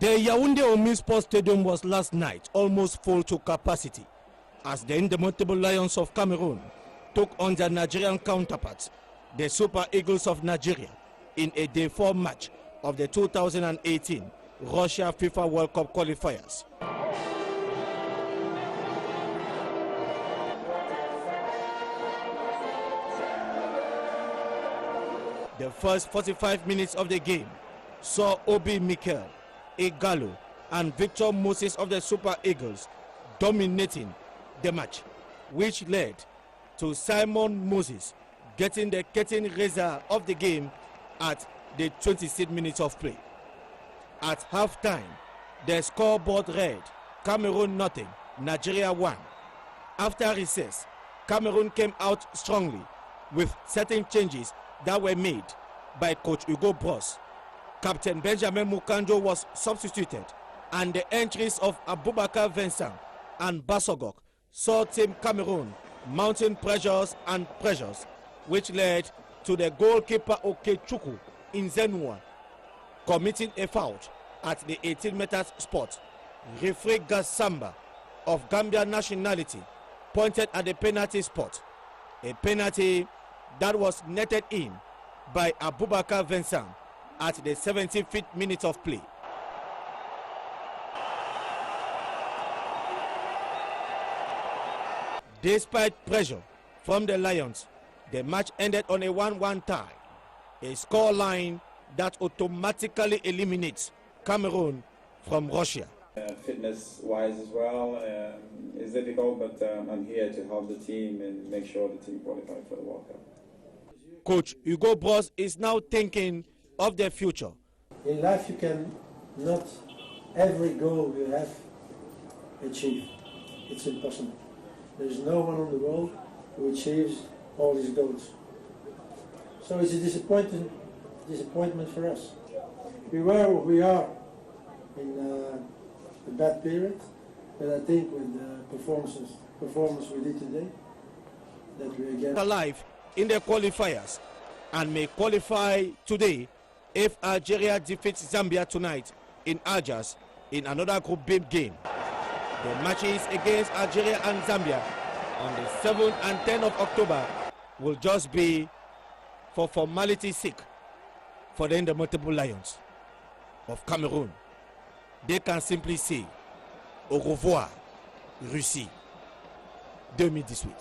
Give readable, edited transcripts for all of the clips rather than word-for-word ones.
The Yaoundé Omnisports Stadium was last night almost full to capacity as the indomitable Lions of Cameroon took on their Nigerian counterparts, the Super Eagles of Nigeria, in a Day 4 match of the 2018 Russia FIFA World Cup qualifiers. The first 45 minutes of the game saw Obi Mikel, Igalo, and Victor Moses of the Super Eagles dominating the match, which led to Simon Moses getting the curtain raiser of the game at the 26th minute of play. At halftime, the scoreboard read Cameroon nothing, Nigeria 1. After recess, Cameroon came out strongly with certain changes that were made by coach Hugo Broos. Captain Benjamin Mukanjo was substituted, and the entries of Abubakar Vincent and Basogok saw Team Cameroon mounting pressures, which led to the goalkeeper Okechukwu Inzenua committing a foul at the 18-meter spot. Referee Gassamba of Gambia nationality pointed at the penalty spot, a penalty that was netted in by Abubakar Vincent at the 75th minute of play. Despite pressure from the Lions, the match ended on a 1-1 tie, a score line that automatically eliminates Cameroon from Russia. Fitness-wise as well, it's difficult, but I'm here to help the team and make sure the team qualifies for the World Cup. Coach Hugo Broos is now thinking of the future. In life you can not every goal you have achieve. It's impossible. There is no one on the world who achieves all his goals. So it's a disappointment for us. We were where we are in a bad period, but I think with the performance we did today, that we again alive in the qualifiers and may qualify today if Algeria defeats Zambia tonight in Algiers in another Group B game. The matches against Algeria and Zambia on the 7th and 10th of October will just be for formality's sake for the indomitable Lions of Cameroon. They can simply say au revoir Russie 2018.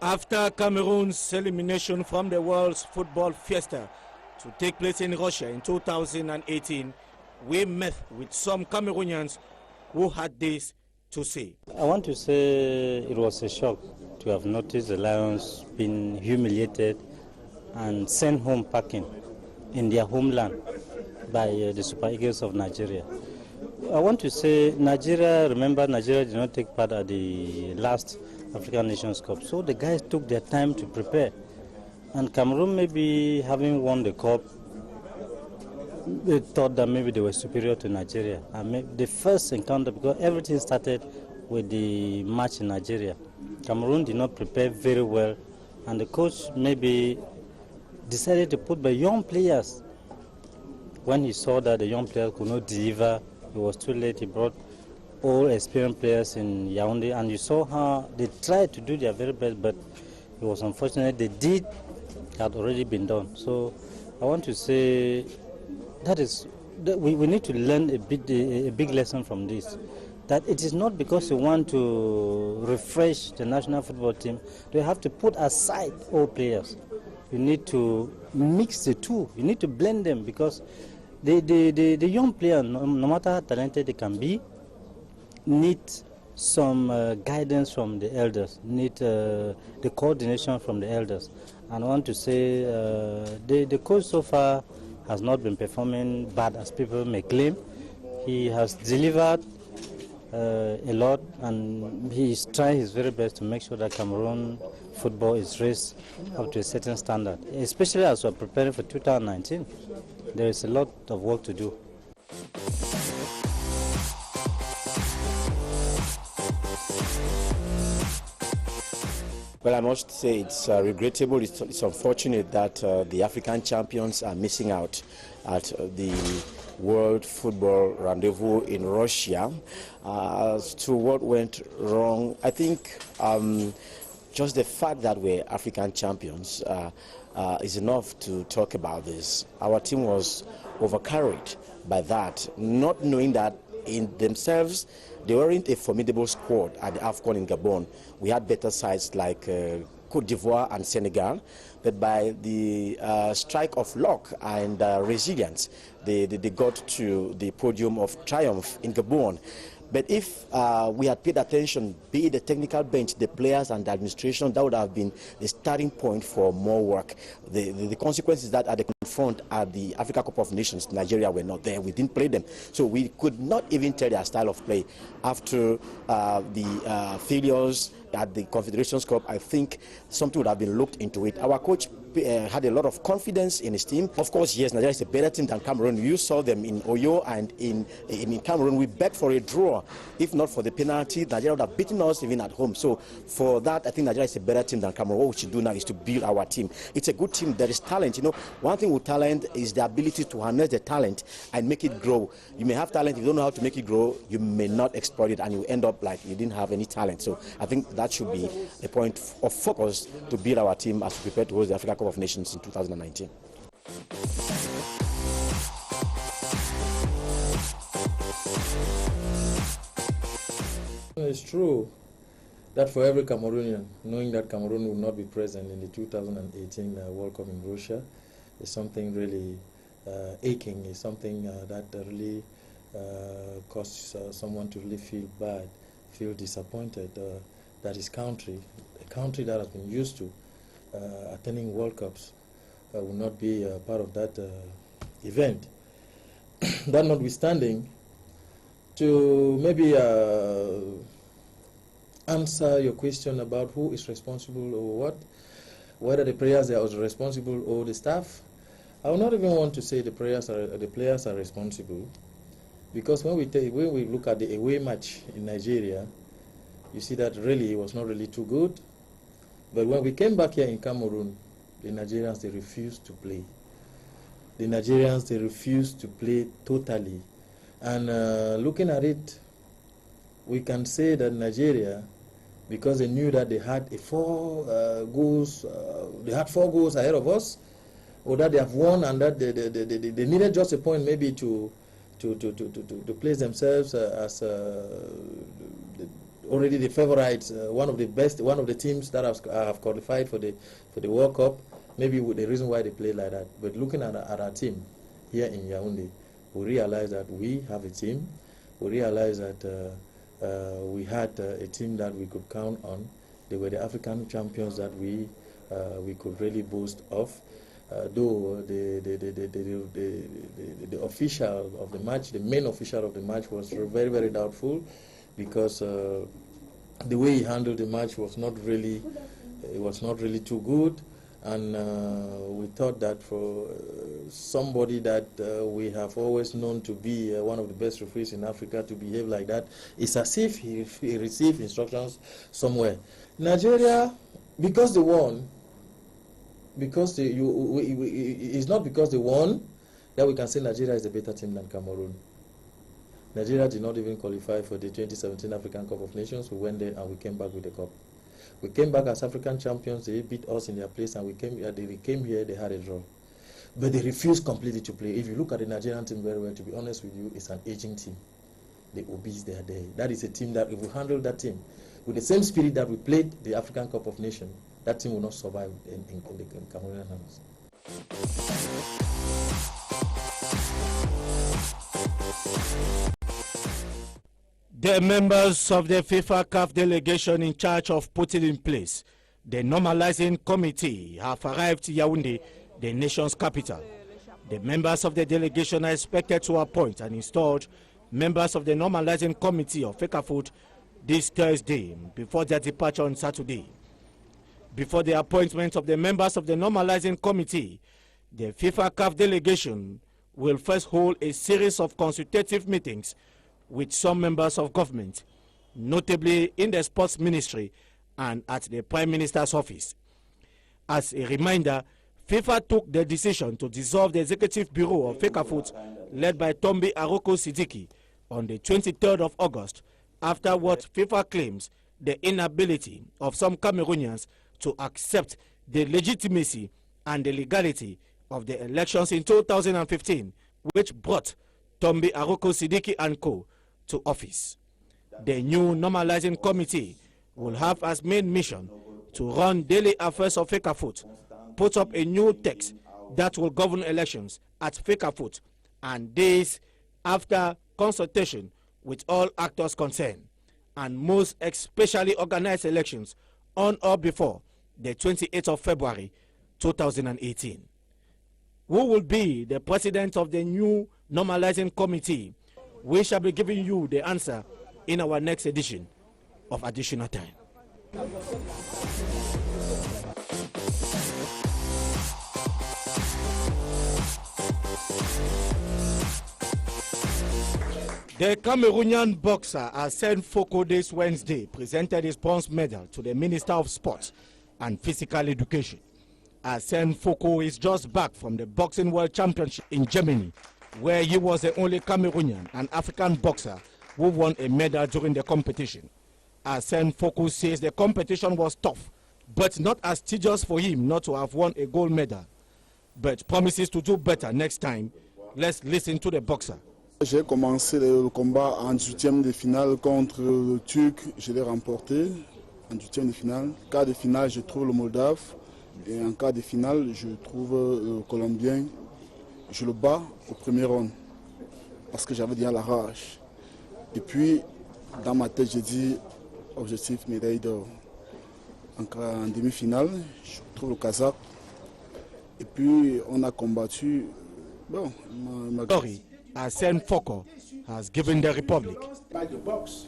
After Cameroon's elimination from the World's Football Fiesta to take place in Russia in 2018, we met with some Cameroonians who had this to say. I want to say it was a shock to have noticed the Lions being humiliated and sent home packing in their homeland by the Super Eagles of Nigeria. I want to say Nigeria did not take part at the last African Nations Cup, so the guys took their time to prepare. And Cameroon, maybe having won the cup, they thought that maybe they were superior to Nigeria. And maybe the first encounter, because everything started with the match in Nigeria. Cameroon did not prepare very well, and the coach maybe decided to put the young players. When he saw that the young players could not deliver, it was too late. He brought all experienced players in Yaoundé, and you saw how they tried to do their very best, but it was unfortunate. The deed had already been done. So I want to say that we need to learn a big lesson from this. That it is not because you want to refresh the national football team, you have to put aside all players. You need to mix the two. You need to blend them, because the young player, no matter how talented they can be, need some guidance from the elders, need the coordination from the elders. And I want to say the coach so far has not been performing bad as people may claim. He has delivered a lot, and he is trying his very best to make sure that Cameroon football is raised up to a certain standard, especially as we are preparing for 2019. There is a lot of work to do. Well, I must say it's regrettable, it's unfortunate that the African champions are missing out at the World Football Rendezvous in Russia. As to what went wrong, I think just the fact that we're African champions is enough to talk about this. Our team was overcarried by that, not knowing that in themselves they weren't a formidable squad at the AFCON in Gabon. We had better sides like Cote d'Ivoire and Senegal, but by the strike of luck and resilience, they got to the podium of triumph in Gabon. But if we had paid attention, be it the technical bench, the players and the administration, that would have been the starting point for more work. The consequences that at the front at the Africa Cup of Nations, Nigeria were not there. We didn't play them. So we could not even tell their style of play. After the failures at the Confederations Cup, I think something would have been looked into it. Our coach had a lot of confidence in his team. Of course, yes, Nigeria is a better team than Cameroon. You saw them in Oyo, and in Cameroon we begged for a draw. If not for the penalty, Nigeria would have beaten us even at home. So for that, I think Nigeria is a better team than Cameroon. What we should do now is to build our team. It's a good team. There is talent. You know, one thing with talent is the ability to harness the talent and make it grow. You may have talent, if you don't know how to make it grow, you may not exploit it, and you end up like you didn't have any talent. So I think that should be a point of focus to build our team as we prepare to host the Africa Cup of Nations in 2019. It's true that for every Cameroonian, knowing that Cameroon will not be present in the 2018 World Cup in Russia is something really aching, is something that really causes someone to really feel bad, feel disappointed that his country, a country that has been used to attending World Cups, will not be part of that event. That notwithstanding, to maybe answer your question about who is responsible or what, whether the players are responsible or the staff, I would not even want to say the players are responsible, because when we look at the away match in Nigeria, you see that really it was not really too good. But when we came back here in Cameroon, the Nigerians, they refused to play. The Nigerians, they refused to play totally. And looking at it, we can say that Nigeria, because they knew that they had four goals ahead of us, or that they have won, and that they needed just a point maybe to place themselves as already the favorites, one of the teams that have qualified for the World Cup. Maybe the reason why they play like that. But looking at our team here in Yaoundé, we realize that we have a team. We realize that we had a team that we could count on. They were the African champions that we could really boast of. Though the official of the match, the main official of the match, was very, very doubtful, because the way he handled the match was not really too good. And we thought that for somebody that we have always known to be one of the best referees in Africa to behave like that, it's as if he received instructions somewhere. Nigeria, because they won, it's not because they won that we can say Nigeria is a better team than Cameroon. Nigeria did not even qualify for the 2017 African Cup of Nations. We went there and we came back with the cup. We came back as African champions. They beat us in their place, and they came here, they had a draw. But they refused completely to play. If you look at the Nigerian team very well, to be honest with you, it's an aging team. The obese, they are there. That is a team that, if we handle that team with the same spirit that we played the African Cup of Nations, that team will not survive in the Cameroonian hands. The members of the FIFA CAF delegation in charge of putting in place the normalizing committee have arrived to Yaoundé, the nation's capital. The members of the delegation are expected to appoint and install members of the normalizing committee of FECAFOOT this Thursday before their departure on Saturday. Before the appointment of the members of the normalizing committee, the FIFA CAF delegation will first hold a series of consultative meetings with some members of government, notably in the sports ministry and at the Prime Minister's office. As a reminder, FIFA took the decision to dissolve the Executive Bureau of FECAFOOT led by Tombi Aroko Sidiki on the 23rd of August after what FIFA claims the inability of some Cameroonians to accept the legitimacy and the legality of the elections in 2015, which brought Tombi Aroko Sidiki and co. to office. The new normalizing committee will have as main mission to run daily affairs of FECAFOOT, put up a new text that will govern elections at FECAFOOT, and this after consultation with all actors concerned, and most especially organized elections on or before the 28th of February 2018. Who will be the president of the new normalizing committee? We shall be giving you the answer in our next edition of Additional Time. The Cameroonian boxer Arsène Foko this Wednesday presented his bronze medal to the Minister of Sports and Physical Education. Arsène Foko is just back from the Boxing World Championship in Germany, where he was the only Cameroonian and African boxer who won a medal during the competition. Arsène Foko says the competition was tough, but not as tedious for him not to have won a gold medal, but promises to do better next time. Let's listen to the boxer. J'ai commencé le combat en 18e de finale contre le Turc, je l'ai remporté en 18e de finale. Quart de finale, je trouve le Moldave, et en quart de finale, je trouve le Colombien. Je le bats au premier round parce que j'avais déjà la rage. Et puis, dans ma tête, j'ai dit objectif médaille d'or. En demi-finale, je trouve le Kazakh. Et puis, on a combattu. Bon, Arsène Foko has given the Republic. Pas de boxe.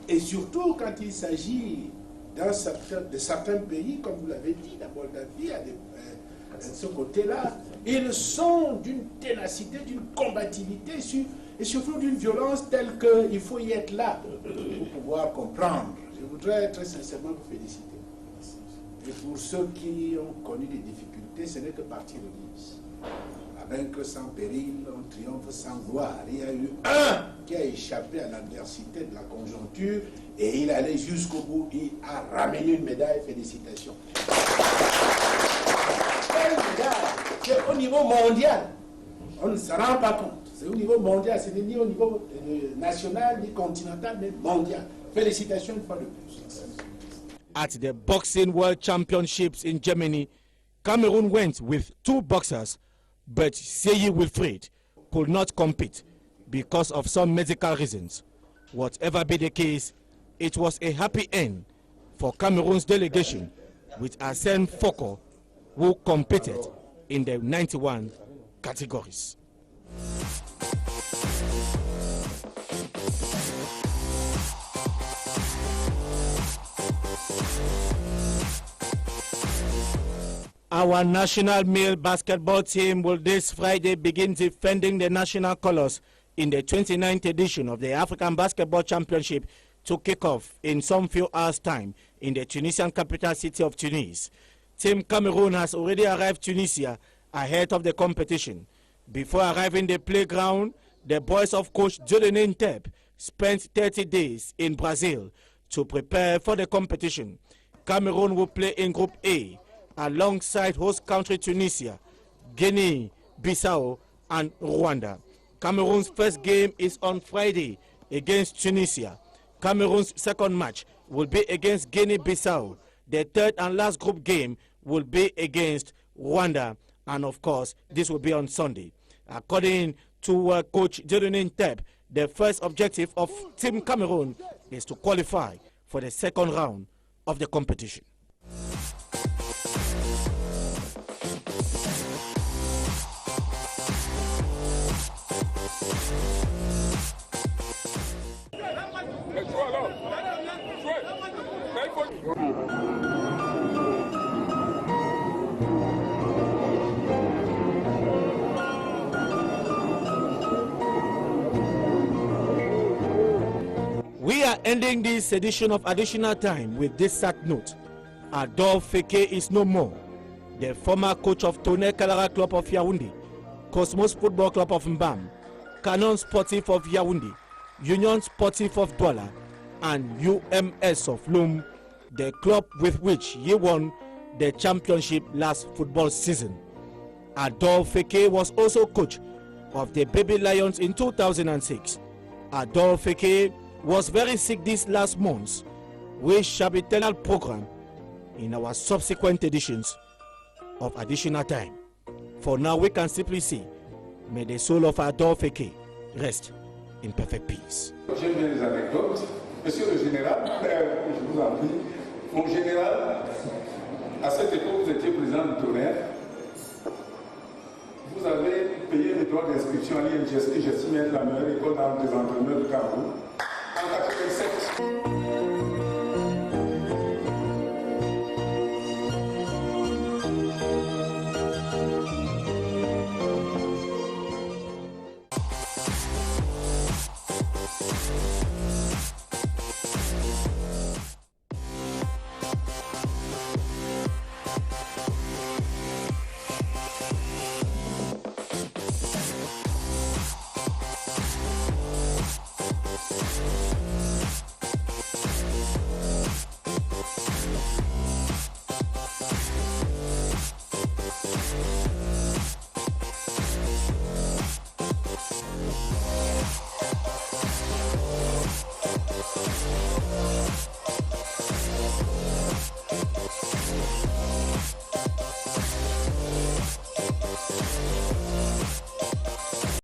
Et surtout quand il s'agit de certains pays, comme vous l'avez dit, la Moldavie, de ce côté-là, ils sont d'une ténacité, d'une combativité et surtout d'une violence telle qu'il faut y être là pour pouvoir comprendre. Je voudrais très sincèrement vous féliciter. Et pour ceux qui ont connu des difficultés, ce n'est que partie remise. Vaincre sans péril, on triomphe sans gloire. Il y a eu un qui a échappé à l'adversité de la conjoncture et il allait jusqu'au bout. Il a ramené une médaille. Félicitations. Quelle médaille? C'est au niveau mondial. On ne se rend pas compte. C'est au niveau mondial. Ce n'est ni au niveau national, ni continental, mais mondial. Félicitations une fois de plus. At the Boxing World Championships in Germany, Cameroon went with two boxers, but Seyi Wilfred could not compete because of some medical reasons. Whatever be the case, it was a happy end for Cameroon's delegation with Arsène Foko, who competed in the 91 categories. Our national male basketball team will this Friday begin defending the national colors in the 29th edition of the African Basketball Championship to kick off in some few hours' time in the Tunisian capital city of Tunis. Team Cameroon has already arrived Tunisia ahead of the competition. Before arriving the playground, the boys of coach Dieudonné Ntep spent 30 days in Brazil to prepare for the competition. Cameroon will play in Group A alongside host country Tunisia, Guinea, Bissau, and Rwanda. Cameroon's first game is on Friday against Tunisia. Cameroon's second match will be against Guinea-Bissau. The third and last group game will be against Rwanda, and of course, this will be on Sunday. According to coach Dieudonné Ntep, the first objective of Team Cameroon is to qualify for the second round of the competition. We are Ending this edition of Additional Time with this sad note, Adolphe Feke is no more. The former coach of Tonnerre Kalara Club of Yaoundé, Cosmos Football Club of Mbam, Canon Sportif of Yaoundé, Union Sportif of Douala, and UMS of Loum, the club with which he won the championship last football season. Adolphe Feke was also coach of the Baby Lions in 2006. Adolphe Feke was very sick these last months. We shall be telling our program in our subsequent editions of Additional Time. For now, we can simply say, may the soul of Adolphe Feke rest in perfect peace. J'aime bien les anecdotes. Monsieur le général, je vous en prie, mon général, à cette époque, vous étiez président du Tonnerre. Vous avez payé les droits d'inscription à l'INGST, j'estime être la meilleure école des entraîneurs du Cameroun, en 1987.